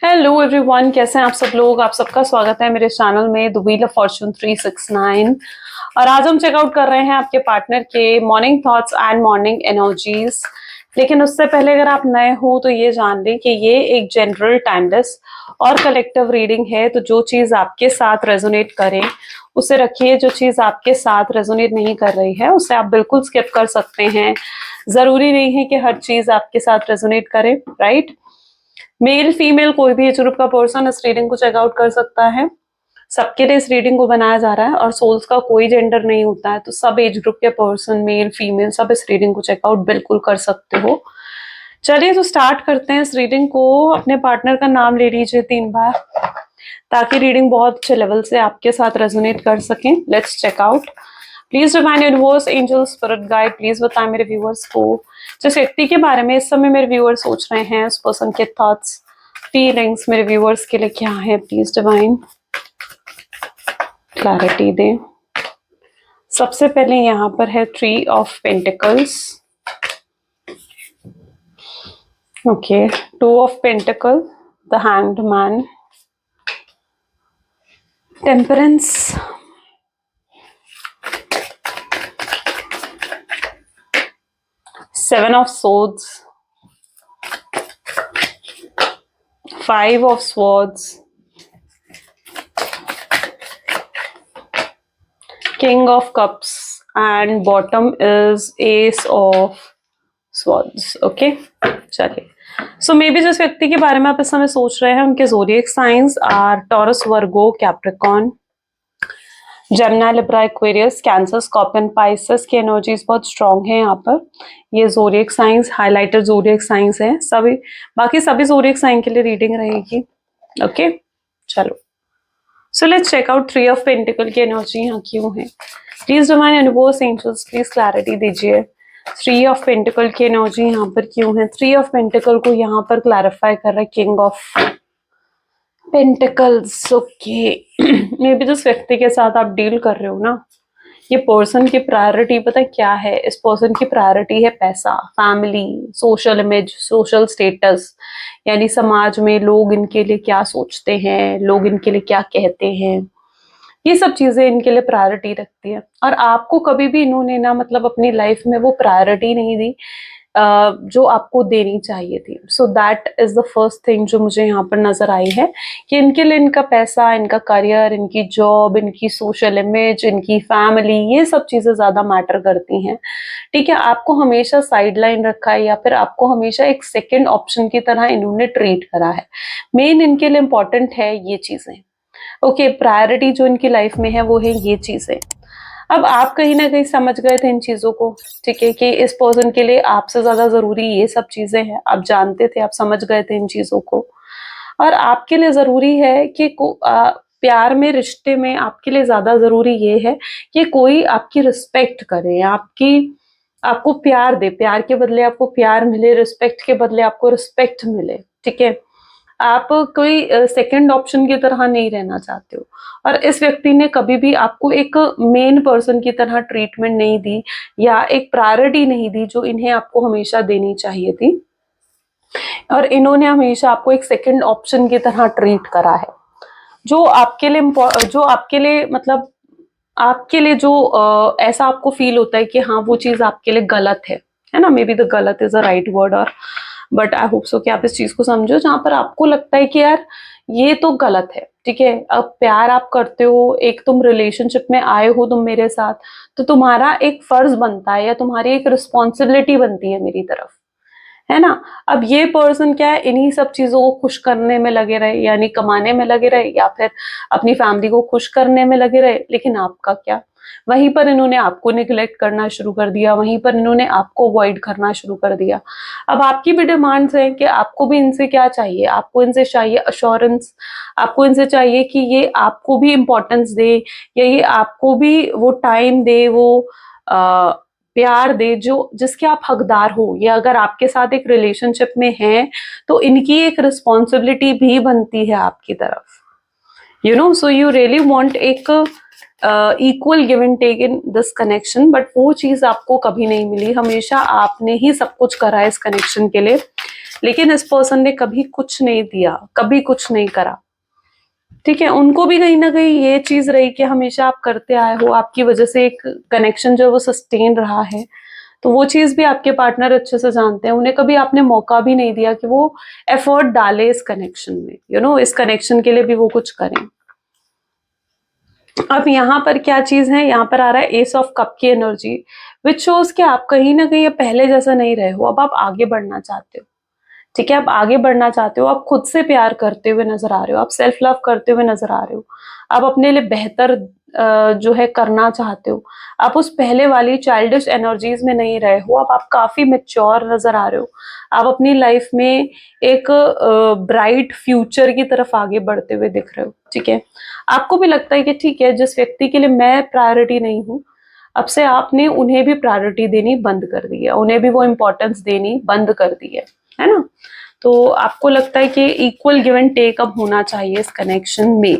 Hello everyone, कैसे हैं आप सब लोग। आप सबका स्वागत है मेरे चैनल में द व्हील ऑफ फॉर्चून 369। और आज हम चेकआउट कर रहे हैं आपके पार्टनर के morning thoughts and morning energies. लेकिन उससे पहले अगर आप नए हो तो ये जान लें कि ये एक जनरल टाइमलेस और कलेक्टिव रीडिंग है। तो जो चीज आपके साथ रेजोनेट करे उसे रखिए, जो चीज आपके साथ रेजोनेट नहीं कर रही है उसे आप बिल्कुल स्किप कर सकते हैं। जरूरी नहीं है कि हर चीज आपके साथ रेजोनेट करे, राइट। मेल फीमेल कोई भी एज ग्रुप का पर्सन इस रीडिंग को चेकआउट कर सकता है। सबके लिए इस रीडिंग को बनाया जा रहा है और सोल्स का कोई जेंडर नहीं होता है, तो सब एज ग्रुप के पर्सन, मेल फीमेल, सब इस रीडिंग को चेकआउट बिल्कुल कर सकते हो। चलिए तो स्टार्ट करते हैं इस रीडिंग को। अपने पार्टनर का नाम ले लीजिए 3 बार ताकि रीडिंग बहुत अच्छे लेवल से आपके साथ रेजोनेट कर सकें। Let's check out. Please divine universe, angel, spirit guide, please बताएं मेरे व्यूअर्स को जिस व्यक्ति के बारे में इस समय मेरे व्यूअर्स सोच रहे हैं, उस पर्सन के थॉट्स, फीलिंग्स मेरे व्यूअर्स के लिए क्या है। प्लीज डिवाइन क्लैरिटी दें। सबसे पहले यहाँ पर है 3 of pentacles, okay, 2 of pentacle, the hanged man, temperance, 7 of swords, 5 of swords, king of cups, and bottom is ace of swords। Okay, चलिए। सो मे बी जिस व्यक्ति के बारे में आप इस समय सोच रहे हैं उनके zodiac signs are Taurus, Virgo, Capricorn, Gemini, Libra, Aquarius, Cancer, Scorpion, Pisces की एनर्जीज बहुत स्ट्रांग है यहाँ पर। ये zodiac signs, highlighted zodiac signs है सभी, बाकी सभी ज़ोडिएक साइन के लिए रीडिंग रहेगी। ओके, चलो। So let's check out 3 of pentacle की एनर्जी यहाँ क्यों है। Please divine universe, angels, please clarity दीजिए। 3 ऑफ पेंटिकल की एनर्जी यहाँ पर क्यों है। 3 ऑफ पेंटिकल को यहाँ पर क्लैरिफाई कर रहा है king of pentacles. Okay, may be जिस व्यक्ति के साथ आप डील कर रहे हो ना, ये पर्सन की प्रायोरिटी पता है क्या है। इस पर्सन की प्रायोरिटी है पैसा, family, social image, social status, यानी समाज में लोग इनके लिए क्या सोचते हैं, लोग इनके लिए क्या कहते हैं, ये सब चीजें इनके लिए प्रायोरिटी रखती है। और आपको कभी भी इन्होंने ना मतलब अपनी लाइफ में वो प्रायोरिटी नहीं दी जो आपको देनी चाहिए थी। So that is the first thing जो मुझे यहाँ पर नजर आई है कि इनके लिए इनका पैसा, इनका करियर, इनकी जॉब, इनकी सोशल इमेज, इनकी फैमिली, ये सब चीजें ज्यादा मैटर करती हैं। ठीक है, आपको हमेशा साइडलाइन रखा है या फिर आपको हमेशा एक सेकेंड ऑप्शन की तरह इन्होंने ट्रीट करा है। मेन इनके लिए इंपॉर्टेंट है ये चीजें। ओके, प्रायोरिटी जो इनकी लाइफ में है वो है ये चीजें। अब आप कहीं ना कहीं समझ गए थे इन चीजों को, ठीक है, कि इस पर्सन के लिए आपसे ज्यादा जरूरी ये सब चीजें हैं। आप जानते थे, आप समझ गए थे इन चीजों को। और आपके लिए जरूरी है कि प्यार में, रिश्ते में आपके लिए ज्यादा जरूरी ये है कि कोई आपकी रिस्पेक्ट करे, आपको प्यार दे, प्यार के बदले आपको प्यार मिले, रिस्पेक्ट के बदले आपको रिस्पेक्ट मिले। ठीक है, आप कोई सेकंड ऑप्शन की तरह नहीं रहना चाहते हो। और इस व्यक्ति ने कभी भी आपको एक मेन पर्सन की तरह ट्रीटमेंट नहीं दी या एक प्रायोरिटी नहीं दी जो इन्हें आपको हमेशा देनी चाहिए थी। और इन्होंने हमेशा आपको एक सेकंड ऑप्शन की तरह ट्रीट करा है, जो आपके लिए मतलब आपके लिए जो ऐसा आपको फील होता है कि हाँ वो चीज आपके लिए गलत है ना। मे बी द गलत इज अ राइट वर्ड, और बट आई होप सो कि आप इस चीज को समझो जहां पर आपको लगता है कि यार ये तो गलत है। ठीक है, अब प्यार आप करते हो, एक तुम रिलेशनशिप में आए हो तुम मेरे साथ, तो तुम्हारा एक फर्ज बनता है या तुम्हारी एक रिस्पॉन्सिबिलिटी बनती है मेरी तरफ, है ना। अब ये पर्सन क्या है, इन्हीं सब चीजों को खुश करने में लगे रहे, यानी कमाने में लगे रहे या फिर अपनी फैमिली को खुश करने में लगे रहे। लेकिन आपका क्या, वहीं पर इन्होंने आपको निग्लेक्ट करना शुरू कर दिया, वहीं पर इन्होंने आपको अवॉइड करना शुरू कर दिया। अब आपकी भी डिमांड्स हैं कि आपको भी इनसे क्या चाहिए, आपको इनसे चाहिए अश्योरेंस, आपको इनसे चाहिए कि ये आपको भी इंपॉर्टेंस दे, या ये आपको भी वो टाइम दे, वो प्यार दे जो जिसके आप हकदार हो। ये अगर आपके साथ एक रिलेशनशिप में है तो इनकी एक रिस्पॉन्सिबिलिटी भी बनती है आपकी तरफ, you know. So you really want एक equal give and take in this connection, but वो चीज आपको कभी नहीं मिली। हमेशा आपने ही सब कुछ करा है इस कनेक्शन के लिए। लेकिन इस पर्सन ने कभी कुछ नहीं दिया, कभी कुछ नहीं करा। ठीक है, उनको भी कहीं ना कहीं ये चीज रही कि हमेशा आप करते आए हो, आपकी वजह से एक कनेक्शन जो है वो सस्टेन रहा है। तो वो चीज भी आपके पार्टनर अच्छे से जानते हैं, उन्हें कभी आपने मौका भी नहीं दिया कि वो एफर्ट डाले इस कनेक्शन में, इस कनेक्शन के लिए भी वो कुछ करें। अब यहाँ पर क्या चीज है, यहाँ पर आ रहा है एस ऑफ कप की एनर्जी, विच शोज कि आप कहीं ना कहीं पहले जैसा नहीं रहे हो, अब आप आगे बढ़ना चाहते हो। ठीक है, आप आगे बढ़ना चाहते हो, आप खुद से प्यार करते हुए नजर आ रहे हो, आप सेल्फ लव करते हुए नजर आ रहे हो, आप अपने लिए बेहतर जो है करना चाहते हो। आप उस पहले वाली चाइल्डिश एनर्जीज में नहीं रहे हो, अब आप काफी मेच्योर नजर आ रहे हो। आप अपनी लाइफ में एक ब्राइट फ्यूचर की तरफ आगे बढ़ते हुए दिख रहे हो। ठीक है, आपको भी लगता है कि ठीक है, जिस व्यक्ति के लिए मैं प्रायोरिटी नहीं हूँ, अब से आपने उन्हें भी प्रायोरिटी देनी बंद कर दी है, उन्हें भी वो इंपॉर्टेंस देनी बंद कर दी है ना। तो आपको लगता है कि इक्वल गिव एंड टेक अब होना चाहिए इस कनेक्शन में।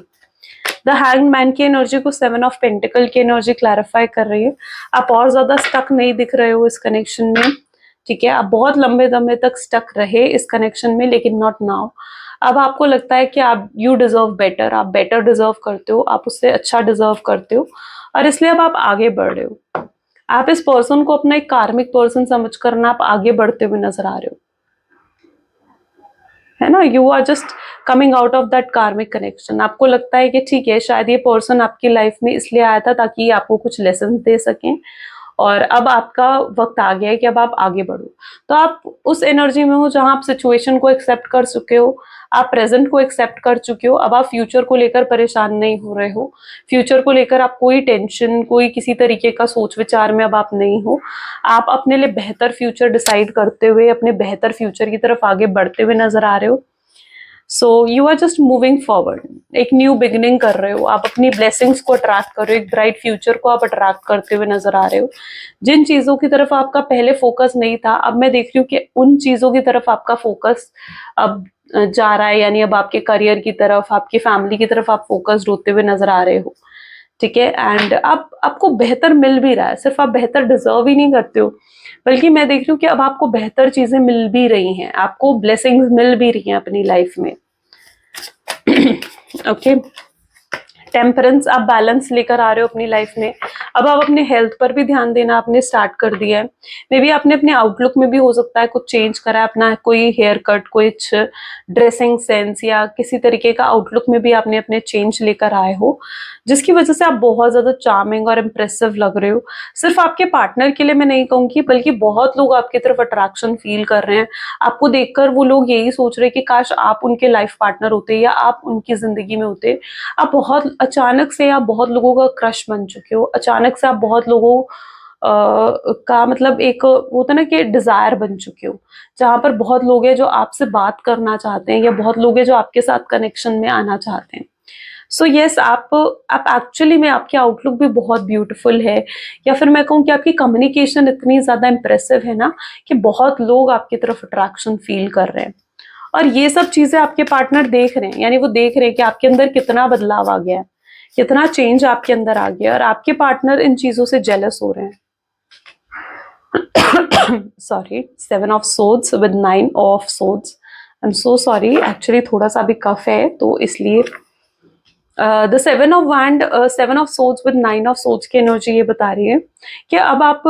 द हैंग्ड मैन की एनर्जी को 7 ऑफ पेंटिकल की एनर्जी क्लैरिफाई कर रही है। आप और ज्यादा स्टक नहीं दिख रहे हो इस कनेक्शन में। ठीक है, आप बहुत लंबे दमे तक स्टक रहे इस कनेक्शन में, लेकिन नॉट नाउ। अब आपको लगता है कि आप यू डिजर्व बेटर, आप बेटर डिजर्व करते हो, आप उससे अच्छा डिजर्व करते हो, और इसलिए अब आप आगे बढ़ रहे हो। आप इस पर्सन को अपना एक कार्मिक पर्सन समझकर ना आप आगे बढ़ते हुए नजर आ रहे हो, है ना। You are just coming out of that karmic connection. आपको लगता है कि ठीक है, शायद ये पर्सन आपकी लाइफ में इसलिए आया था ताकि आपको कुछ लेसन दे सकें, और अब आपका वक्त आ गया है कि अब आप आगे बढ़ो। तो आप उस एनर्जी में हो जहां आप सिचुएशन को एक्सेप्ट कर चुके हो, आप प्रेजेंट को एक्सेप्ट कर चुके हो, अब आप फ्यूचर को लेकर परेशान नहीं हो रहे हो। फ्यूचर को लेकर आप कोई टेंशन, कोई किसी तरीके का सोच विचार में अब आप नहीं हो। आप अपने लिए बेहतर फ्यूचर डिसाइड करते हुए अपने बेहतर फ्यूचर की तरफ आगे बढ़ते हुए नजर आ रहे हो। So you are just moving forward, एक न्यू बिगिनिंग कर रहे हो, आप अपनी ब्लेसिंग्स को अट्रैक्ट कर रहे हो, एक ब्राइट फ्यूचर को आप अट्रैक्ट करते हुए नजर आ रहे हो। जिन चीजों की तरफ आपका पहले फोकस नहीं था, अब मैं देख रही हूँ कि उन चीजों की तरफ आपका फोकस अब जा रहा है, यानी अब आपके करियर की तरफ, आपकी फैमिली की तरफ आप फोकस्ड होते हुए नजर आ रहे हो। ठीक है, एंड अब आपको बेहतर मिल भी रहा है, सिर्फ आप बेहतर डिजर्व ही नहीं करते हो, बल्कि मैं देख रही हूँ कि अब आपको बेहतर चीजें मिल भी रही हैं, आपको ब्लेसिंग्स मिल भी रही हैं अपनी लाइफ में। ओके, टेम्परेंस, आप बैलेंस लेकर आ रहे हो अपनी लाइफ में। अब आप अपने हेल्थ पर भी ध्यान देना आपने स्टार्ट कर दिया है। मे बी आपने अपने आउटलुक में भी हो सकता है कुछ चेंज करा है, अपना कोई हेयर कट, कोई ड्रेसिंग सेंस, या किसी तरीके का आउटलुक में भी आपने अपने चेंज लेकर आए हो, जिसकी वजह से आप बहुत ज्यादा चार्मिंग और इम्प्रेसिव लग रहे हो। सिर्फ आपके पार्टनर के लिए मैं नहीं कहूंगी, बल्कि बहुत लोग आपकी तरफ अट्रैक्शन फील कर रहे हैं। आपको देखकर वो लोग यही सोच रहे हैं कि काश आप उनके लाइफ पार्टनर होते या आप उनकी जिंदगी में होते। आप बहुत अचानक से आप बहुत लोगों का क्रश बन चुके हो, अचानक से आप बहुत लोगों का मतलब एक होता है ना कि डिजायर बन चुके हो, जहां पर बहुत लोग हैं जो आपसे बात करना चाहते हैं, या बहुत लोग हैं जो आपके साथ कनेक्शन में आना चाहते हैं। सो यस, आप एक्चुअली में आपकी आउटलुक भी बहुत ब्यूटीफुल है, या फिर मैं कहूँ कि आपकी कम्युनिकेशन इतनी ज्यादा इंप्रेसिव है ना कि बहुत लोग आपकी तरफ अट्रैक्शन फील कर रहे हैं। और ये सब चीजें आपके पार्टनर देख रहे हैं, यानी वो देख रहे हैं कि आपके अंदर कितना बदलाव आ गया है, कितना चेंज आपके अंदर आ गया है, और आपके पार्टनर इन चीजों से जेलस हो रहे हैं। Sorry, 7 of swords with 9 of swords. I am so sorry, actually थोड़ा सा भी कफ है तो इसलिए। The 7 of wand, 7 of swords with 9 of swords की एनर्जी ये बता रही है कि अब आप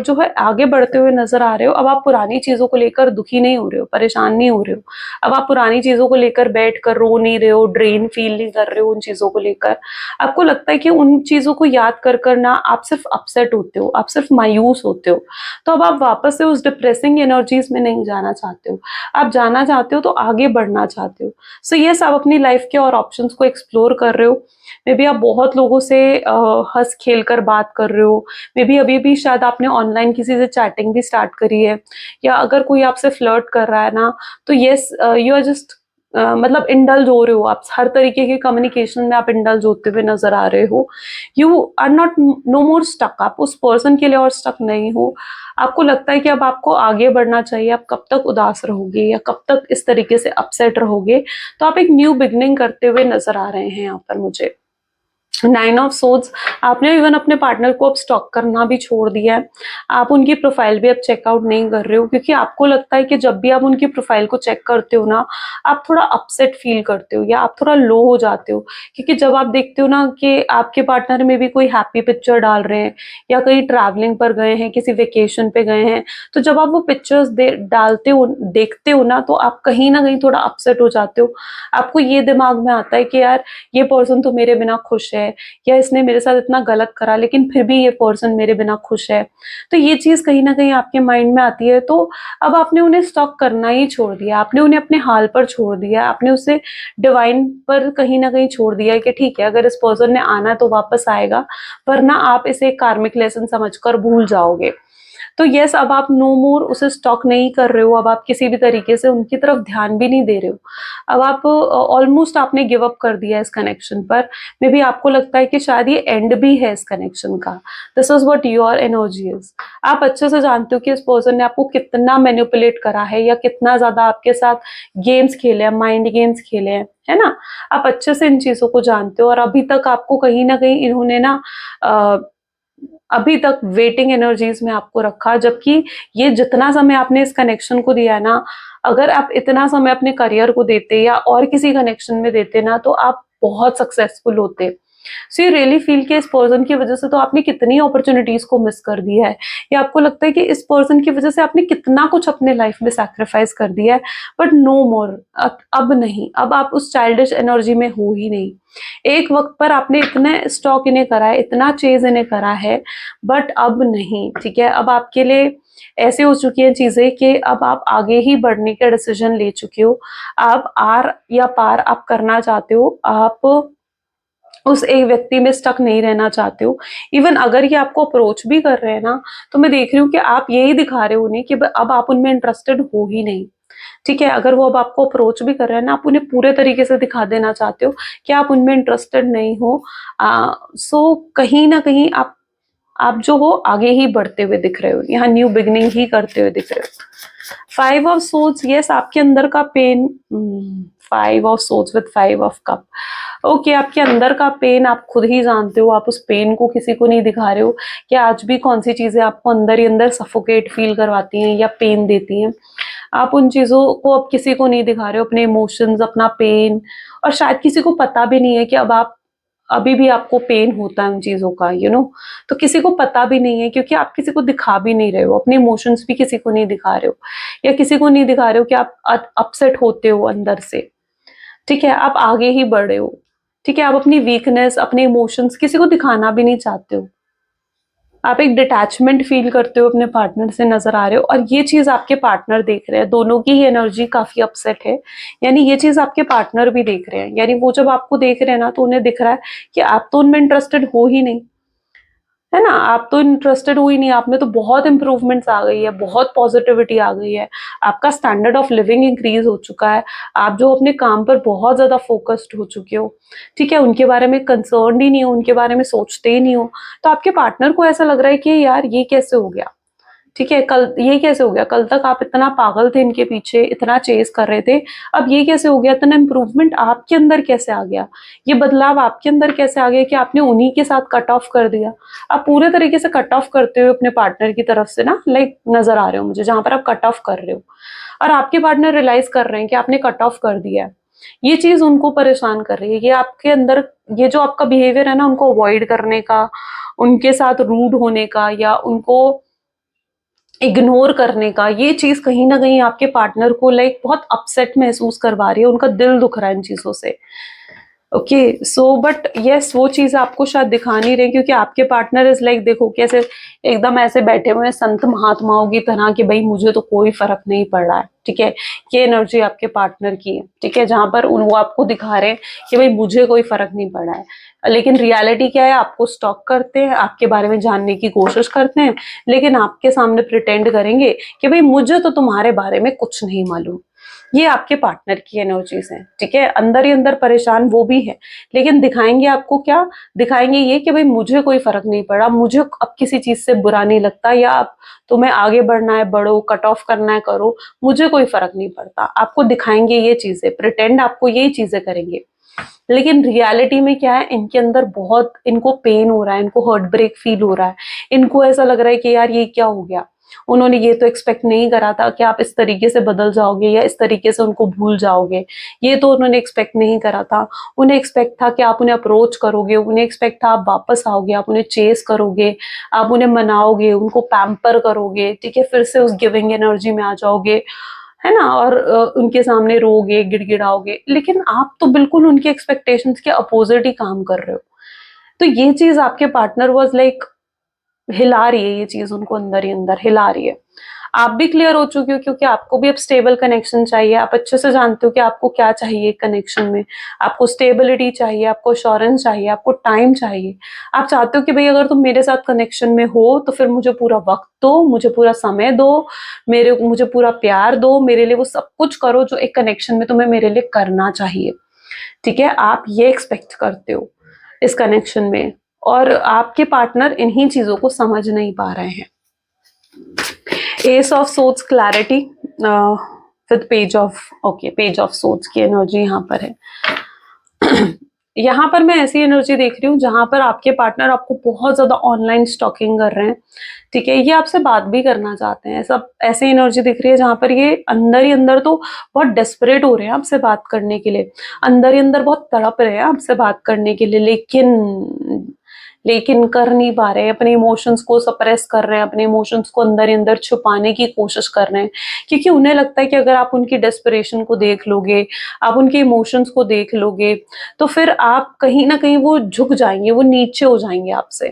जो है आगे बढ़ते हुए नजर आ रहे हो। अब आप पुरानी चीजों को लेकर दुखी नहीं हो रहे हो, परेशान नहीं हो रहे हो। अब आप पुरानी चीजों को लेकर बैठ कर रो नहीं रहे हो, ड्रेन फील नहीं कर रहे हो उन चीजों को लेकर। आपको लगता है कि उन चीजों को याद कर कर ना आप सिर्फ अपसेट होते हो, आप सिर्फ मायूस होते हो। तो अब आप वापस से उस डिप्रेसिंग एनर्जीज में नहीं जाना चाहते हो, आप जाना चाहते हो तो आगे बढ़ना चाहते हो। सो यस, आप अपनी लाइफ के और ऑप्शंस को एक्सप्लोर कर रहे हो। मे बी आप बहुत लोगों से हंस खेल कर बात कर रहे हो। मे बी अभी भी शायद आपने ऑनलाइन किसी से चैटिंग भी स्टार्ट करी है, या अगर कोई आपसे फ्लर्ट कर रहा है ना, तो यस, यू आर जस्ट मतलब इंडल्ज हो रहे हो, आप हर तरीके के कम्युनिकेशन में आप इंडल्ज होते हुए नजर आ रहे हो। You are not no more stuck, आप उस पर्सन के लिए और स्टक नहीं हो। आपको लगता है कि अब आपको आगे बढ़ना चाहिए, आप कब तक उदास रहोगे या कब तक इस तरीके से अपसेट रहोगे। तो आप एक न्यू बिगनिंग करते हुए नजर आ रहे हैं यहाँ पर मुझे। नाइन ऑफ सोर्ड्स, आपने इवन अपने पार्टनर को अब स्टॉक करना भी छोड़ दिया है। आप उनकी प्रोफाइल भी अब चेकआउट नहीं कर रहे हो, क्योंकि आपको लगता है कि जब भी आप उनकी प्रोफाइल को चेक करते हो ना, आप थोड़ा अपसेट फील करते हो या आप थोड़ा लो हो जाते हो। क्योंकि जब आप देखते हो ना कि आपके पार्टनर में भी कोई हैप्पी पिक्चर डाल रहे हैं या कहीं ट्रैवलिंग पर गए हैं, किसी वेकेशन पे गए हैं, तो जब आप वो पिक्चर्स डालते हो, देखते हो ना, तो आप कहीं ना कहीं थोड़ा अपसेट हो जाते हो। आपको ये दिमाग में आता है कि यार ये पर्सन तो मेरे बिना खुश है, या इसने मेरे साथ इतना गलत करा लेकिन फिर भी ये पर्सन मेरे बिना खुश है। तो ये चीज कहीं ना कहीं आपके माइंड में आती है। तो अब आपने उन्हें स्टॉक करना ही छोड़ दिया, आपने उन्हें अपने हाल पर छोड़ दिया, आपने उसे डिवाइन पर कहीं ना कहीं छोड़ दिया है कि ठीक है, अगर इस पर्सन ने आना है तो वापस आएगा, वरना आप इसे कार्मिक लेसन समझकर भूल जाओगे। तो यस, अब आप नो मोर उसे स्टॉक नहीं कर रहे हो, अब आप किसी भी तरीके से उनकी तरफ ध्यान भी नहीं दे रहे हो। अब आप ऑलमोस्ट आपने गिव अप कर दिया इस कनेक्शन पर। मे बी आपको लगता है कि शायद ये एंड भी है इस कनेक्शन का। This is what your energy is. आप अच्छे से जानते हो कि इस पर्सन ने आपको कितना मैनिपुलेट करा है या कितना ज्यादा आपके साथ गेम्स खेले हैं, माइंड गेम्स खेले हैं, है ना। आप अच्छे से इन चीजों को जानते हो, और अभी तक आपको कहीं ना कहीं इन्होंने ना अभी तक वेटिंग एनर्जीज में आपको रखा। जबकि ये जितना समय आपने इस कनेक्शन को दिया ना, अगर आप इतना समय अपने करियर को देते या और किसी कनेक्शन में देते ना, तो आप बहुत सक्सेसफुल होते। सो यू रियली फील कि इस पर्सन की वजह से तो आपने कितनी अपॉर्चुनिटीज को मिस कर दिया है, या आपको लगता है कि इस पर्सन की वजह से आपने कितना कुछ अपने लाइफ में सैक्रिफाइस कर दिया है। बट नो मोर, अब नहीं, अब आप उस चाइल्डिश एनर्जी में हो ही नहीं। एक वक्त पर आपने इतने स्टॉक इन्हें करा है, इतना चेज इन्हें करा है, बट अब नहीं। ठीक है, अब आपके लिए ऐसे हो चुकी हैं चीजें कि अब आप आगे ही बढ़ने का डिसीजन ले चुके हो। आप आर या पार आप करना चाहते हो, आप उस एक व्यक्ति में स्टक नहीं रहना चाहते हो। इवन अगर ये आपको अप्रोच भी कर रहे हैं ना, तो मैं देख रही हूँ कि आप यही दिखा रहे हो उन्हें कि अब आप उनमें इंटरेस्टेड हो ही नहीं। ठीक है, अगर वो अब आपको अप्रोच भी कर रहे हैं ना, आप उन्हें पूरे तरीके से दिखा देना चाहते हो कि आप उनमें इंटरेस्टेड नहीं हो। सो कहीं ना कहीं आप जो हो आगे ही बढ़ते हुए दिख रहे हो, यहाँ न्यू बिगनिंग ही करते हुए दिख रहे हो। 5 ऑफ सोर्ड्स, यस, आपके अंदर का pain. 5 of swords with 5 of cup. Okay, आपके अंदर का पेन आप खुद ही जानते हो, आप उस पेन को किसी को नहीं दिखा रहे हो कि आज भी कौन सी चीजें आपको अंदर ही अंदर सफोकेट फील करवाती हैं या पेन देती हैं। आप उन चीजों को अब किसी को नहीं दिखा रहे हो, अपने इमोशंस, अपना पेन। और शायद किसी को पता भी नहीं है कि अब आप अभी भी आपको पेन होता है उन चीजों का, तो किसी को पता भी नहीं है, क्योंकि आप किसी को दिखा भी नहीं रहे हो, अपने इमोशंस भी किसी को नहीं दिखा रहे हो, या किसी को नहीं दिखा रहे हो कि आप अपसेट होते हो अंदर से। ठीक है, आप आगे ही बढ़े हो। ठीक है, आप अपनी वीकनेस, अपने इमोशंस किसी को दिखाना भी नहीं चाहते हो। आप एक डिटैचमेंट फील करते हो अपने पार्टनर से, नजर आ रहे हो, और ये चीज आपके पार्टनर देख रहे हैं। दोनों की ही एनर्जी काफी अपसेट है, यानी ये चीज आपके पार्टनर भी देख रहे हैं। यानी वो जब आपको देख रहे हैं ना, तो उन्हें दिख रहा है कि आप तो उनमें इंटरेस्टेड हो ही नहीं, है ना। आप तो इंटरेस्टेड हो ही नहीं, आप में तो बहुत इंप्रूवमेंट्स आ गई है, बहुत पॉजिटिविटी आ गई है, आपका स्टैंडर्ड ऑफ लिविंग इंक्रीज हो चुका है। आप जो अपने काम पर बहुत ज्यादा फोकस्ड हो चुके हो, ठीक है, उनके बारे में कंसर्न ही नहीं हो, उनके बारे में सोचते ही नहीं हो। तो आपके पार्टनर को ऐसा लग रहा है कि यार ये कैसे हो गया। ठीक है, कल ये कैसे हो गया, कल तक आप इतना पागल थे इनके पीछे, इतना चेस कर रहे थे, अब ये कैसे हो गया, इतना इम्प्रूवमेंट आपके अंदर कैसे आ गया, ये बदलाव आपके अंदर कैसे आ गया कि आपने उन्हीं के साथ कट ऑफ कर दिया। आप पूरे तरीके से कट ऑफ करते हुए अपने पार्टनर की तरफ से ना, लाइक नजर आ रहे हो मुझे, जहां पर आप कट ऑफ कर रहे हो, और आपके पार्टनर रियलाइज कर रहे हैं कि आपने कट ऑफ कर दिया है। ये चीज उनको परेशान कर रही है, ये आपके अंदर, ये जो आपका बिहेवियर है ना, उनको अवॉइड करने का, उनके साथ रूड होने का, या उनको इग्नोर करने का, ये चीज कहीं ना कहीं आपके पार्टनर को लाइक बहुत अपसेट महसूस करवा रही है, उनका दिल दुख रहा है इन चीजों से। ओके, सो बट यस, वो चीज आपको शायद दिखा नहीं रहे, क्योंकि आपके पार्टनर इज लाइक, देखो कैसे एकदम ऐसे बैठे हुए हैं संत महात्माओं की तरह कि भाई मुझे तो कोई फर्क नहीं पड़ रहा है। ठीक है, ये एनर्जी आपके पार्टनर की है। ठीक है, जहां पर वो आपको दिखा रहे हैं कि भाई मुझे कोई फर्क नहीं पड़ा है, लेकिन रियलिटी क्या है, आपको स्टॉक करते हैं, आपके बारे में जानने की कोशिश करते हैं, लेकिन आपके सामने प्रिटेंड करेंगे कि भाई मुझे तो तुम्हारे बारे में कुछ नहीं मालूम। ये आपके पार्टनर की एनर्जीज हैं। ठीक है, अंदर ही अंदर परेशान वो भी है, लेकिन दिखाएंगे आपको क्या, दिखाएंगे ये कि भाई मुझे कोई फर्क नहीं पड़ा, मुझे अब किसी चीज से बुरा नहीं लगता, या अब तुम्हें आगे बढ़ना है बढ़ो, कट ऑफ करना है करो, मुझे कोई फर्क नहीं पड़ता। आपको दिखाएंगे ये चीजें, प्रिटेंड आपको यही चीजें करेंगे। लेकिन रियलिटी में क्या है, इनके अंदर बहुत इनको पेन हो रहा है, इनको हर्ट ब्रेक फील हो रहा है, इनको ऐसा लग रहा है कि यार ये क्या हो गया, उन्होंने ये तो एक्सपेक्ट नहीं करा था कि आप इस तरीके से बदल जाओगे या इस तरीके से उनको भूल जाओगे, ये तो उन्होंने एक्सपेक्ट नहीं करा था। उन्हें एक्सपेक्ट था कि आप उन्हें अप्रोच करोगे, उन्हें एक्सपेक्ट था आप वापस आओगे, आप उन्हें चेस करोगे, आप उन्हें मनाओगे, उनको पैम्पर करोगे, ठीक है, फिर से उस गिविंग एनर्जी में आ जाओगे, है ना, और उनके सामने रोगे, गिड़गिड़ाओगे, लेकिन आप तो बिल्कुल उनके एक्सपेक्टेशंस के अपोजिट ही काम कर रहे हो। तो ये चीज आपके पार्टनर वाज लाइक हिला रही है, ये चीज उनको अंदर ही अंदर हिला रही है। आप भी क्लियर हो चुके हो क्योंकि आपको भी अब स्टेबल कनेक्शन चाहिए, आप अच्छे से जानते हो कि आपको क्या चाहिए कनेक्शन में, आपको स्टेबिलिटी चाहिए, आपको अश्योरेंस चाहिए, आपको टाइम चाहिए। आप चाहते हो कि भाई अगर तुम मेरे साथ कनेक्शन में हो तो फिर मुझे पूरा वक्त दो, मुझे पूरा समय दो, मुझे पूरा प्यार दो, मेरे लिए वो सब कुछ करो जो एक कनेक्शन में तुम्हें मेरे लिए करना चाहिए, ठीक है, आप ये एक्सपेक्ट करते हो इस कनेक्शन में, और आपके पार्टनर इन्हीं चीजों को समझ नहीं पा रहे हैं। S of swords clarity with page of, okay, page of swords की एनर्जी यहाँ पर है। यहाँ पर मैं ऐसी एनर्जी देख रही हूँ जहां पर आपके पार्टनर आपको बहुत ज्यादा ऑनलाइन स्टॉकिंग कर रहे हैं, ठीक है, ये आपसे बात भी करना चाहते हैं, सब ऐसी एनर्जी दिख रही है जहां पर ये अंदर ही अंदर तो बहुत डेस्परेट हो रहे हैं आपसे बात करने के लिए, अंदर ही अंदर बहुत तड़प रहे हैं आपसे बात करने के लिए, लेकिन कर नहीं पा रहे, अपने इमोशंस को सप्रेस कर रहे हैं, अपने इमोशंस को अंदर ही अंदर छुपाने की कोशिश कर रहे हैं, क्योंकि उन्हें लगता है कि अगर आप उनकी डेस्परेशन को देख लोगे, आप उनके इमोशंस को देख लोगे, तो फिर आप कहीं ना कहीं वो झुक जाएंगे, वो नीचे हो जाएंगे आपसे,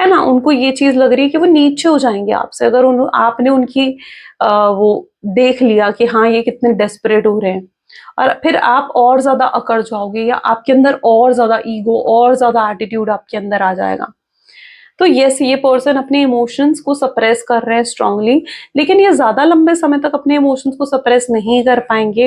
है ना, उनको ये चीज लग रही है कि वो नीचे हो जाएंगे आपसे अगर आपने उनकी वो देख लिया कि हाँ ये कितने डेस्परेट हो रहे हैं, और फिर आप और ज्यादा अकड़ जाओगे या आपके अंदर और ज्यादा ईगो और ज्यादा एटीट्यूड आपके अंदर आ जाएगा। तो यस, ये पर्सन अपने इमोशंस को सप्रेस कर रहे हैं स्ट्रांगली, लेकिन ये ज्यादा लंबे समय तक अपने इमोशंस को सप्रेस नहीं कर पाएंगे,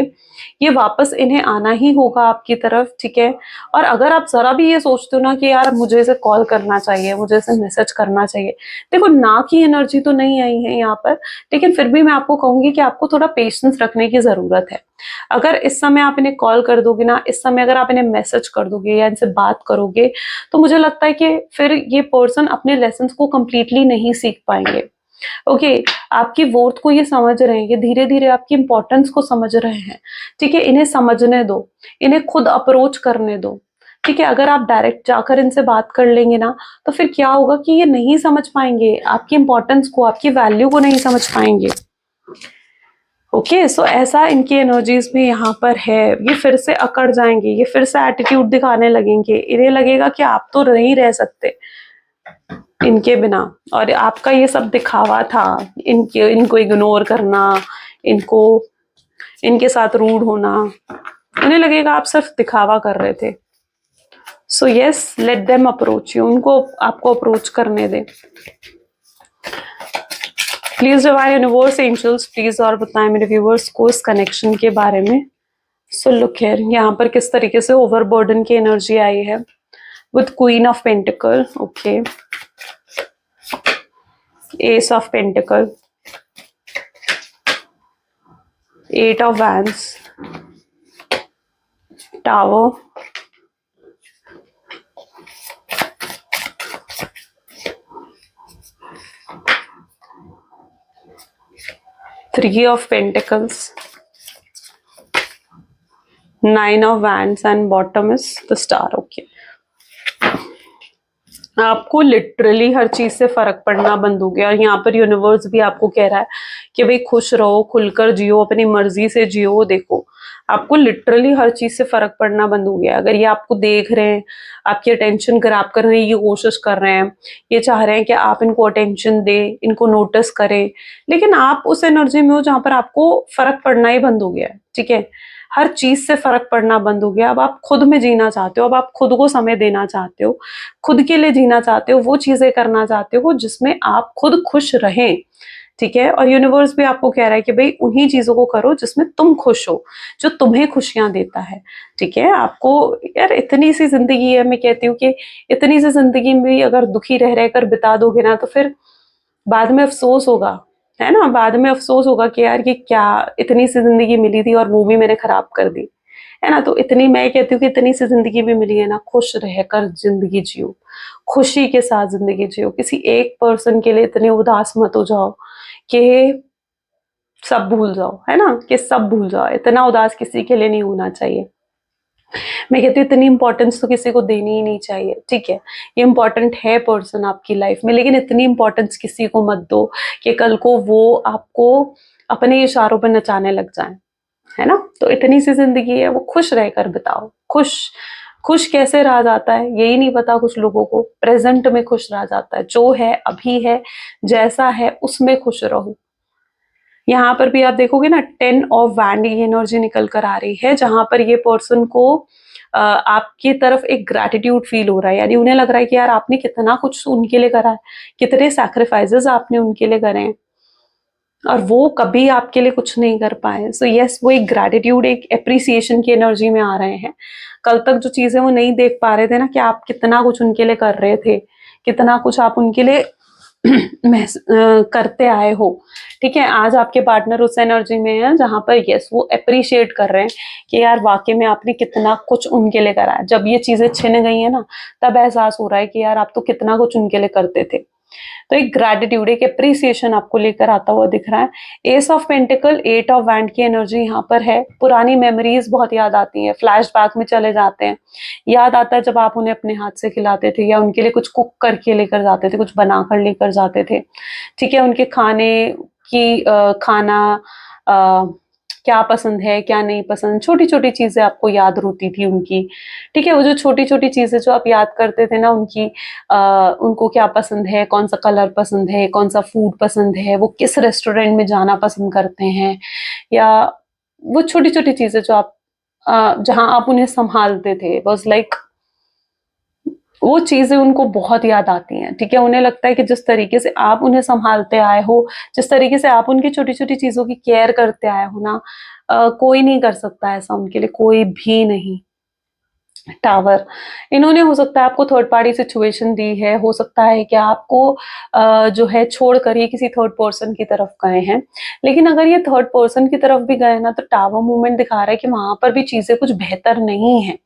ये वापस इन्हें आना ही होगा आपकी तरफ, ठीक है। और अगर आप जरा भी ये सोचते हो ना कि यार मुझे इसे कॉल करना चाहिए, मुझे इसे मैसेज करना चाहिए, देखो ना की एनर्जी तो नहीं आई है यहाँ पर, लेकिन फिर भी मैं आपको कहूंगी कि आपको थोड़ा पेशेंस रखने की जरूरत है। अगर इस समय आप इन्हें कॉल कर दोगे ना, इस समय अगर आप इन्हें मैसेज कर दोगे या इनसे बात करोगे, तो मुझे लगता है कि फिर ये पर्सन अपने लेसन को कंप्लीटली नहीं सीख पाएंगे। ओके, आपकी वर्थ को ये समझ रहे हैं, ये धीरे धीरे आपकी इंपॉर्टेंस को समझ रहे हैं, ठीक है, इन्हें समझने दो, इन्हें खुद अप्रोच करने दो, ठीक है। अगर आप डायरेक्ट जाकर इनसे बात कर लेंगे ना, तो फिर क्या होगा कि ये नहीं समझ पाएंगे आपकी इंपॉर्टेंस को, आपकी वैल्यू को नहीं समझ पाएंगे। ओके, सो ऐसा इनकी एनर्जीज में यहाँ पर है, ये फिर से अकड़ जाएंगे, ये फिर से एटीट्यूड दिखाने लगेंगे, इन्हें लगेगा कि आप तो नहीं रह सकते इनके बिना, और आपका ये सब दिखावा था, इनको इग्नोर करना, इनको इनके साथ रूड होना, उन्हें लगेगा आप सिर्फ दिखावा कर रहे थे। So yes, let them approach you, उनको आपको अप्रोच करने दें। Please divine universe angels, please और बताएं मेरे व्यूवर्स को इस कनेक्शन के बारे में। सो लुक हियर, यहाँ पर किस तरीके से ओवरबर्डन की एनर्जी आई है with queen of pentacle, okay, ace of pentacle, eight of wands, tower, three of pentacles, nine of wands and bottom is the star, okay. आपको लिटरली हर चीज से फर्क पड़ना बंद हो गया, और यहाँ पर यूनिवर्स भी आपको कह रहा है कि भाई खुश रहो, खुलकर जियो, अपनी मर्जी से जियो। देखो, आपको लिटरली हर चीज से फर्क पड़ना बंद हो गया। अगर ये आपको देख रहे हैं, आपकी अटेंशन ग्रैब करने की कोशिश कर रहे हैं, ये चाह रहे हैं कि आप इनको अटेंशन दे, इनको नोटिस करें, लेकिन आप उस एनर्जी में हो जहां पर आपको फर्क पड़ना ही बंद हो गया है, ठीक है। हर चीज से फर्क पड़ना बंद हो गया। अब आप खुद में जीना चाहते हो, अब आप खुद को समय देना चाहते हो, खुद के लिए जीना चाहते हो, वो चीजें करना चाहते हो जिसमें आप खुद खुश रहें, ठीक है। और यूनिवर्स भी आपको कह रहा है कि भाई उन्हीं चीजों को करो जिसमें तुम खुश हो, जो तुम्हें खुशियां देता है, ठीक है। आपको यार इतनी सी जिंदगी है, मैं कहती हूँ कि इतनी सी जिंदगी में अगर दुखी रह रहकर बिता दोगे ना, तो फिर बाद में अफसोस होगा, है ना, बाद में अफसोस होगा कि यार ये क्या, इतनी सी जिंदगी मिली थी और वो भी मैंने खराब कर दी, है ना। तो इतनी, मैं कहती हूँ कि इतनी सी जिंदगी भी मिली है ना, खुश रहकर जिंदगी जियो, खुशी के साथ जिंदगी जियो। किसी एक पर्सन के लिए इतने उदास मत हो जाओ कि सब भूल जाओ, है ना, कि सब भूल जाओ। इतना उदास किसी के लिए नहीं होना चाहिए। मैं कहती हूँ इतनी इंपॉर्टेंस तो किसी को देनी ही नहीं चाहिए, ठीक है। ये इंपॉर्टेंट है पर्सन आपकी लाइफ में, लेकिन इतनी इंपॉर्टेंस किसी को मत दो कि कल को वो आपको अपने इशारों पर नचाने लग जाए, है ना। तो इतनी सी जिंदगी है, वो खुश रहकर बिताओ। खुश खुश कैसे रहा जाता है यही नहीं पता कुछ लोगों को। प्रेजेंट में खुश रहा जाता है, जो है अभी है, जैसा है उसमें खुश रहो। यहाँ पर भी आप देखोगे ना, 10 ऑफ वैंड ये एनर्जी निकल कर आ रही है, जहां पर ये पर्सन को आपकी तरफ एक ग्रैटिट्यूड फील हो रहा है। यानी उन्हें लग रहा है कि यार आपने कितना कुछ उनके लिए करा है, कितने सैक्रिफाइसेस आपने उनके लिए करे हैं, और वो कभी आपके लिए कुछ नहीं कर पाए। सो यस, वो एक ग्रैटिट्यूड, एक एप्रिसिएशन की एनर्जी में आ रहे हैं। कल तक जो चीजें वो नहीं देख पा रहे थे ना, कि आप कितना कुछ उनके लिए कर रहे थे, कितना कुछ आप उनके लिए करते आए हो, ठीक है। आज आपके पार्टनर उस एनर्जी में है जहां पर यस, वो अप्रिशिएट कर रहे हैं कि यार वाकई में आपने कितना कुछ उनके लिए करा है। जब ये चीजें छिन गई है ना, तब एहसास हो रहा है कि यार आप तो कितना कुछ उनके लिए करते थे। तो एक ग्रेटिट्यूड, एक अप्रिसिएशन आपको लेकर आता हुआ दिख रहा है। S of pentacle, 8 of wand की एनर्जी यहाँ पर है। पुरानी मेमोरीज बहुत याद आती हैं, फ्लैशबैक में चले जाते हैं। याद आता है जब आप उन्हें अपने हाथ से खिलाते थे, या उनके लिए कुछ कुक करके लेकर जाते थे, कुछ बनाकर लेकर जाते थे, ठीक है। उनके खाने की खाना क्या पसंद है क्या नहीं पसंद, छोटी छोटी चीजें आपको याद होती थी उनकी, ठीक है। वो जो छोटी छोटी चीजें जो आप याद करते थे ना उनकी, उनको क्या पसंद है, कौन सा कलर पसंद है, कौन सा फूड पसंद है, वो किस रेस्टोरेंट में जाना पसंद करते हैं, या वो छोटी छोटी चीजें जो आप जहां आप उन्हें संभालते थे, बस लाइक वो चीजें उनको बहुत याद आती हैं, ठीक है। उन्हें लगता है कि जिस तरीके से आप उन्हें संभालते आए हो, जिस तरीके से आप उनकी छोटी छोटी चीजों की केयर करते आए हो ना, कोई नहीं कर सकता ऐसा उनके लिए, कोई भी नहीं। टावर, इन्होंने हो सकता है आपको थर्ड पार्टी सिचुएशन दी है, हो सकता है कि आपको जो है छोड़ कर ये किसी थर्ड पर्सन की तरफ गए हैं। लेकिन अगर ये थर्ड पर्सन की तरफ भी गए ना, तो टावर मूवमेंट दिखा रहा है कि वहां पर भी चीजें कुछ बेहतर नहीं है,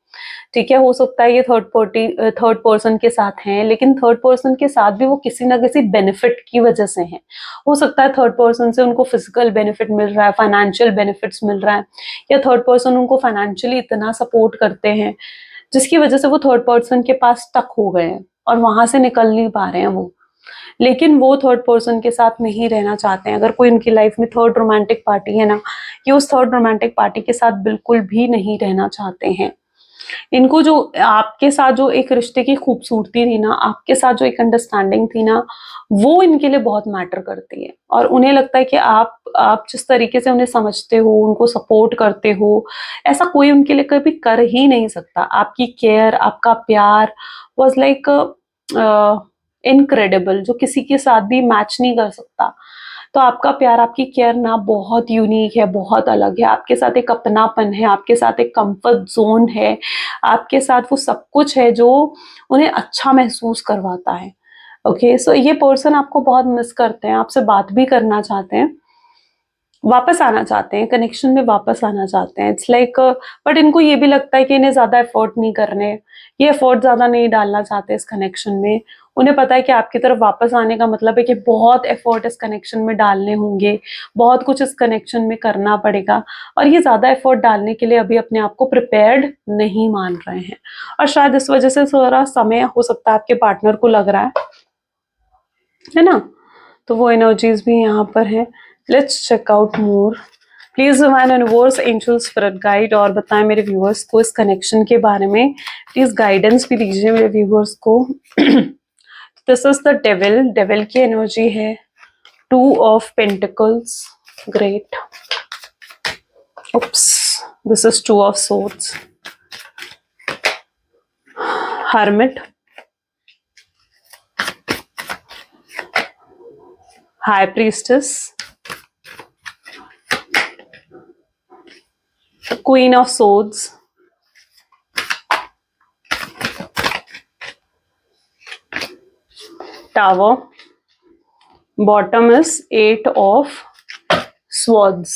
ठीक है। हो सकता है ये थर्ड पर्सन के साथ हैं, लेकिन थर्ड पर्सन के साथ भी वो किसी ना किसी बेनिफिट की वजह से हैं। हो सकता है थर्ड पर्सन से उनको फिजिकल बेनिफिट मिल रहा है, फाइनेंशियल बेनिफिट्स मिल रहा है, या थर्ड पर्सन उनको फाइनेंशियली इतना सपोर्ट करते हैं जिसकी वजह से वो थर्ड पर्सन के पास स्टक हो गए हैं और वहां से निकल नहीं पा रहे हैं वो। लेकिन वो थर्ड पर्सन के साथ नहीं रहना चाहते हैं। अगर कोई उनकी लाइफ में थर्ड रोमांटिक पार्टी है ना, ये उस थर्ड रोमांटिक पार्टी के साथ बिल्कुल भी नहीं रहना चाहते हैं। इनको जो आपके साथ जो एक रिश्ते की खूबसूरती थी ना, आपके साथ जो एक अंडरस्टैंडिंग थी ना, वो इनके लिए बहुत मैटर करती है। और उन्हें लगता है कि आप जिस तरीके से उन्हें समझते हो, उनको सपोर्ट करते हो, ऐसा कोई उनके लिए कभी कर ही नहीं सकता। आपकी केयर, आपका प्यार वॉज लाइक इनक्रेडिबल, जो किसी के साथ भी मैच नहीं कर सकता। तो आपका प्यार, आपकी केयर ना बहुत यूनिक है, बहुत अलग है। आपके साथ एक अपनापन है, आपके साथ एक कंफर्ट जोन है, आपके साथ वो सब कुछ है जो उन्हें अच्छा महसूस करवाता है। ओके, सो ये पर्सन आपको बहुत मिस करते हैं, आपसे बात भी करना चाहते हैं, वापस आना चाहते हैं, कनेक्शन में वापस आना चाहते हैं। इट्स लाइक बट इनको ये भी लगता है कि इन्हें ज्यादा एफर्ट नहीं करने, ये एफर्ट ज्यादा नहीं डालना चाहते इस कनेक्शन में। उन्हें पता है कि आपकी तरफ वापस आने का मतलब है कि बहुत एफर्ट इस कनेक्शन में डालने होंगे, बहुत कुछ इस कनेक्शन में करना पड़ेगा, और ये ज्यादा एफर्ट डालने के लिए अभी अपने आप को प्रिपेयर्ड नहीं मान रहे हैं। और शायद इस वजह से थोड़ा समय हो सकता है आपके पार्टनर को लग रहा है ना। तो वो एनर्जीज भी यहाँ पर हैं। Let's check out more. Please divine universe, angel, spirit guide, और बताएं मेरे व्यूअर्स को इस कनेक्शन के बारे में। प्लीज गाइडेंस भी दीजिए मेरे व्यूअर्स को। This is the devil, devil की एनर्जी है। 2 of pentacles, great. Oops, this is 2 of swords, hermit, high priestess, queen of swords, tower, bottom is 8 of swords,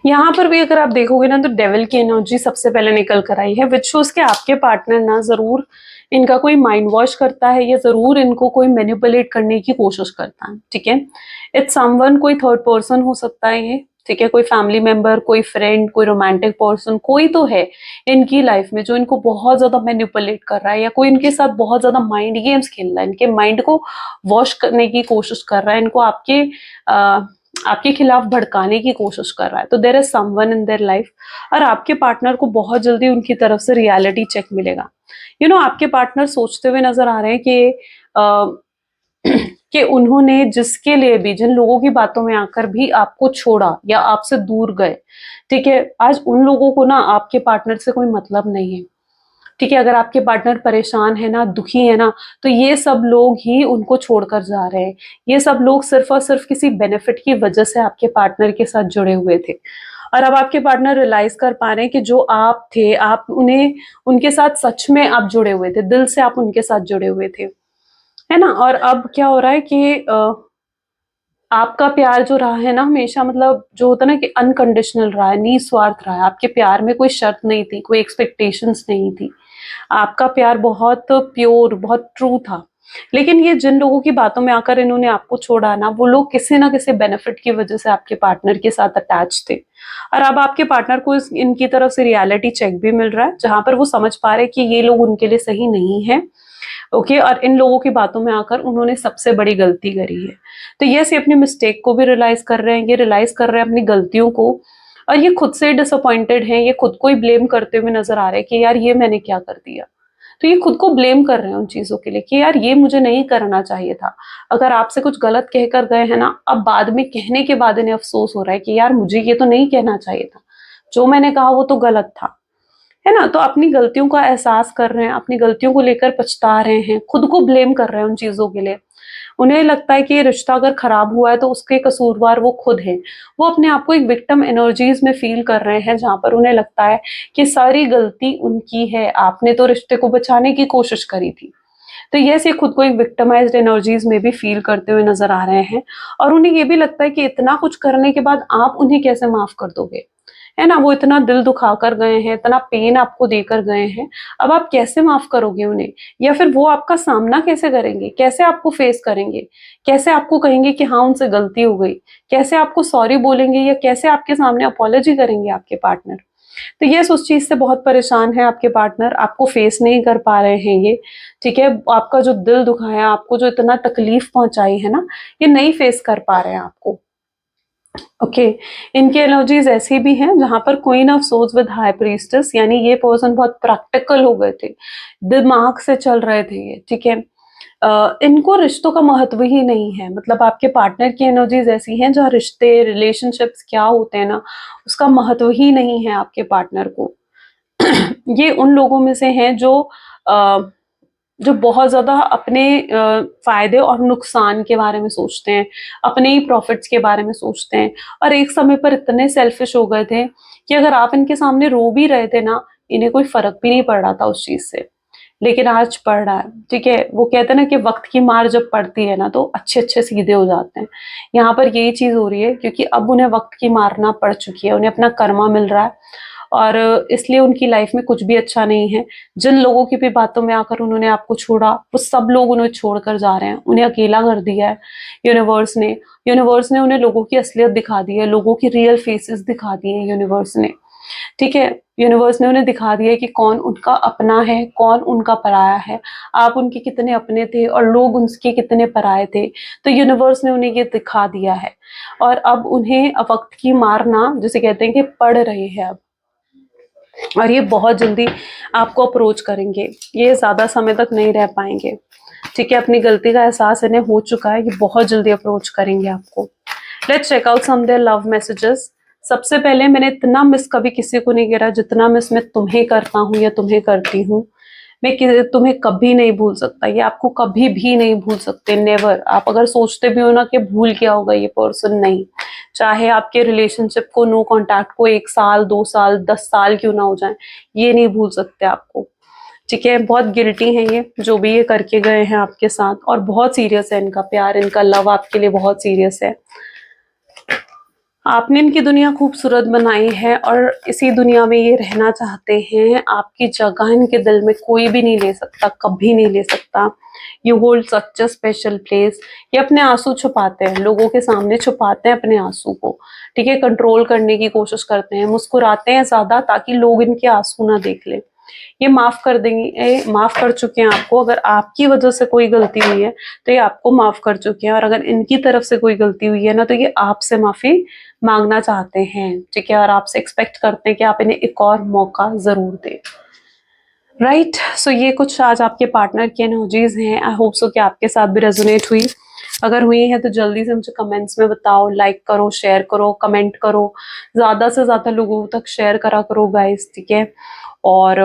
यहाँ पर भी अगर आप देखोगे ना तो डेविल की एनर्जी सबसे पहले निकल कर आई है, विच शोज के आपके पार्टनर ना जरूर इनका कोई माइंड वॉश करता है या जरूर इनको कोई मैनिपुलेट करने की कोशिश करता है, ठीक है। इट्स समवन, कोई थर्ड पर्सन हो सकता है ये, ठीक है, कोई फैमिली मेंबर, कोई फ्रेंड, कोई रोमांटिक पर्सन, कोई तो है इनकी लाइफ में जो इनको बहुत ज्यादा मैनिपुलेट कर रहा है या कोई इनके साथ बहुत ज्यादा माइंड गेम्स खेल रहा है, इनके माइंड को वॉश करने की कोशिश कर रहा है, इनको आपके खिलाफ भड़काने की कोशिश कर रहा है। तो there is someone in their life, और आपके पार्टनर को बहुत जल्दी उनकी तरफ से रियलिटी चेक मिलेगा। आपके पार्टनर सोचते हुए नजर आ रहे हैं कि कि उन्होंने जिसके लिए भी, जिन लोगों की बातों में आकर भी आपको छोड़ा या आपसे दूर गए, ठीक है, आज उन लोगों को ना आपके पार्टनर से कोई मतलब नहीं है, ठीक है। अगर आपके पार्टनर परेशान है ना, दुखी है ना, तो ये सब लोग ही उनको छोड़कर जा रहे हैं। ये सब लोग सिर्फ और सिर्फ किसी बेनिफिट की वजह से आपके पार्टनर के साथ जुड़े हुए थे, और अब आपके पार्टनर रियलाइज कर पा रहे हैं कि जो आप थे, आप उन्हें, उनके साथ सच में आप जुड़े हुए थे, दिल से आप उनके साथ जुड़े हुए थे, है ना। और अब क्या हो रहा है कि आपका प्यार जो रहा है ना हमेशा, मतलब जो होता है ना कि अनकंडीशनल रहा है, निस्वार्थ रहा है। आपके प्यार में कोई शर्त नहीं थी, कोई एक्सपेक्टेशंस नहीं थी, आपका प्यार बहुत प्योर, बहुत ट्रू था। लेकिन ये जिन लोगों की बातों में आकर इन्होंने आपको छोड़ा ना, वो लोग किसी ना किसी बेनिफिट की वजह से आपके पार्टनर के साथ अटैच थे, और अब आपके पार्टनर को इनकी तरफ से रियलिटी चेक भी मिल रहा है, जहां पर वो समझ पा रहे हैं कि ये लोग उनके लिए सही नहीं है, ओके। और इन लोगों की बातों में आकर उन्होंने सबसे बड़ी गलती करी है। तो यस, ये अपनी मिस्टेक को भी रियलाइज कर रहे हैं, ये रियलाइज कर रहे हैं अपनी गलतियों को, और ये खुद से डिसअपॉइंटेड हैं, ये खुद को ही ब्लेम करते हुए नजर आ रहे हैं कि यार ये मैंने क्या कर दिया। तो ये खुद को ब्लेम कर रहे हैं उन चीजों के लिए कि यार ये मुझे नहीं करना चाहिए था। अगर आपसे कुछ गलत कहकर गए हैं ना, अब बाद में कहने के बाद इन्हें अफसोस हो रहा है कि यार मुझे ये तो नहीं कहना चाहिए था, जो मैंने कहा वो तो गलत था, है ना। तो अपनी गलतियों का एहसास कर रहे हैं, अपनी गलतियों को लेकर पछता रहे हैं, खुद को ब्लेम कर रहे हैं उन चीजों के लिए। उन्हें लगता है कि ये रिश्ता अगर खराब हुआ है तो उसके कसूरवार वो खुद हैं। वो अपने आप को एक विक्टिम एनर्जीज में फील कर रहे हैं, जहां पर उन्हें लगता है कि सारी गलती उनकी है, आपने तो रिश्ते को बचाने की कोशिश करी थी। तो ये खुद को एक विक्टिमाइज्ड एनर्जीज में भी फील करते हुए नजर आ रहे हैं, और उन्हें ये भी लगता है कि इतना कुछ करने के बाद आप उन्हें कैसे माफ कर दोगे, है ना। वो इतना दिल दुखा कर गए हैं, इतना पेन आपको देकर गए हैं, अब आप कैसे माफ करोगे उन्हें, या फिर वो आपका सामना कैसे करेंगे, कैसे आपको फेस करेंगे, कैसे आपको कहेंगे कि हाँ उनसे गलती हो गई, कैसे आपको सॉरी बोलेंगे, या कैसे आपके सामने अपॉलॉजी करेंगे आपके पार्टनर। तो ये उस चीज से बहुत परेशान है आपके पार्टनर, आपको फेस नहीं कर पा रहे हैं ये, ठीक है। आपका जो दिल दुखाया, आपको जो इतना तकलीफ पहुंचाई है ना, ये नहीं फेस कर पा रहे हैं आपको, ओके। इनकी एनर्जीज ऐसी भी हैं जहां पर queen of swords with high priestess, यानी ये पर्सन बहुत प्रैक्टिकल हो गए थे, दिमाग से चल रहे थे ये, ठीक है। इनको रिश्तों का महत्व ही नहीं है, मतलब आपके पार्टनर की एनर्जीज ऐसी हैं जहाँ रिश्ते, रिलेशनशिप्स क्या होते हैं ना, उसका महत्व ही नहीं है आपके पार्टनर को। ये उन लोगों में से हैं जो बहुत ज्यादा अपने फायदे और नुकसान के बारे में सोचते हैं, अपने ही प्रॉफिट्स के बारे में सोचते हैं, और एक समय पर इतने सेल्फिश हो गए थे कि अगर आप इनके सामने रो भी रहे थे ना, इन्हें कोई फर्क भी नहीं पड़ रहा था उस चीज से। लेकिन आज पड़ रहा है, ठीक है। वो कहते हैं ना कि वक्त की मार जब पड़ती है ना तो अच्छे अच्छे सीधे हो जाते हैं। यहाँ पर यही चीज हो रही है, क्योंकि अब उन्हें वक्त की मारना पड़ चुकी है, उन्हें अपना कर्मा मिल रहा है, और इसलिए उनकी लाइफ में कुछ भी अच्छा नहीं है। जिन लोगों की भी बातों में आकर उन्होंने आपको छोड़ा, वो सब लोग उन्हें छोड़कर जा रहे हैं, उन्हें अकेला कर दिया है यूनिवर्स ने उन्हें लोगों की असलियत दिखा दी है, लोगों की रियल फेसेस दिखा दिए हैं यूनिवर्स ने, ठीक है। यूनिवर्स ने उन्हें दिखा दिया है कि कौन उनका अपना है, कौन उनका पराया है, आप उनके कितने अपने थे और लोग उनके कितने पराये थे। तो यूनिवर्स ने उन्हें ये दिखा दिया है, और अब उन्हें वक्त की मारना जिसे कहते हैं कि पड़ रही है अब, और ये बहुत जल्दी आपको अप्रोच करेंगे, ये ज्यादा समय तक नहीं रह पाएंगे, ठीक है। अपनी गलती का एहसास इन्हें हो चुका है, ये बहुत जल्दी अप्रोच करेंगे आपको। Let's check out some their love messages. सबसे पहले, मैंने इतना मिस कभी किसी को नहीं करा जितना मिस मैं तुम्हें करता हूँ या तुम्हें करती हूँ। मैं तुम्हें कभी नहीं भूल सकता, ये आपको कभी भी नहीं भूल सकते, नेवर। आप अगर सोचते भी हो ना कि भूल गया होगा ये पर्सन, नहीं। चाहे आपके रिलेशनशिप को, नो कांटेक्ट को 1 साल, 2 साल, 10 साल क्यों ना हो जाए, ये नहीं भूल सकते आपको, ठीक है। बहुत गिल्टी है ये, जो भी ये करके गए हैं आपके साथ, और बहुत सीरियस है इनका प्यार, इनका लव आपके लिए बहुत सीरियस है। आपने इनकी दुनिया खूबसूरत बनाई है और इसी दुनिया में ये रहना चाहते हैं। आपकी जगह इनके दिल में कोई भी नहीं ले सकता, कभी नहीं ले सकता। You hold such a special place. ये अपने आंसू छुपाते हैं, लोगों के सामने छुपाते हैं अपने आंसू को, ठीक है, कंट्रोल करने की कोशिश करते हैं, मुस्कुराते हैं ज्यादा ताकि लोग इनके आंसू ना देख ले। ये माफ कर देंगे, माफ कर चुके हैं आपको। अगर आपकी वजह से कोई गलती हुई है तो ये आपको माफ कर चुके हैं, और अगर इनकी तरफ से कोई गलती हुई है ना तो ये आपसे माफी मांगना चाहते हैं, ठीक है, और आपसे एक्सपेक्ट करते हैं कि आप इन्हें एक और मौका जरूर दें। राइट, सो ये कुछ आज आपके पार्टनर की एनर्जीज हैं। आई होप सो कि आपके साथ भी रेजोनेट हुई। अगर हुई है तो जल्दी से मुझे कमेंट्स में बताओ, लाइक करो, शेयर करो, कमेंट करो, ज्यादा से ज्यादा लोगों तक शेयर करा करो गाइस, ठीक है। और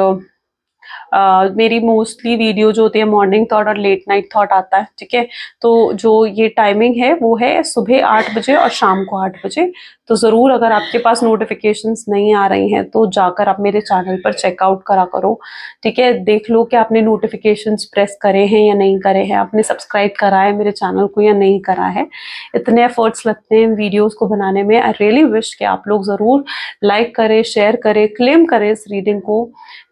मेरी मोस्टली वीडियो जो होती है मॉर्निंग थॉट और लेट नाइट थॉट आता है, ठीक है। तो जो ये टाइमिंग है वो है सुबह 8 बजे और शाम को 8 बजे। तो ज़रूर अगर आपके पास नोटिफिकेशंस नहीं आ रही हैं तो जाकर आप मेरे चैनल पर चेकआउट करा करो, ठीक है। देख लो कि आपने नोटिफिकेशंस प्रेस करे हैं या नहीं करे हैं, आपने सब्सक्राइब करा है मेरे चैनल को या नहीं करा है। इतने एफर्ट्स लगते हैं वीडियोस को बनाने में। आई रियली विश कि आप लोग ज़रूर लाइक करें, शेयर करें, क्लेम करें इस रीडिंग को,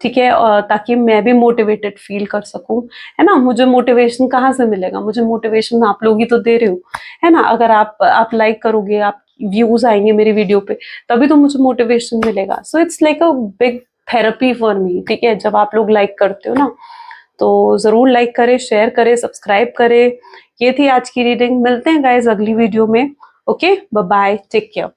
ठीक है, ताकि मैं भी मोटिवेटेड फील कर सकूं, है ना। मुझे मोटिवेशन कहाँ से मिलेगा? मुझे मोटिवेशन आप लोग ही तो दे रहे हो, है ना। अगर आप लाइक करोगे, आप व्यूज आएंगे मेरी वीडियो पे, तभी तो मुझे मोटिवेशन मिलेगा। So it's like a big therapy for me, ठीक है, जब आप लोग लाइक करते हो ना। तो जरूर लाइक करें, शेयर करें, सब्सक्राइब करें। ये थी आज की रीडिंग। मिलते हैं गाइज अगली वीडियो में। Okay, bye bye, take care.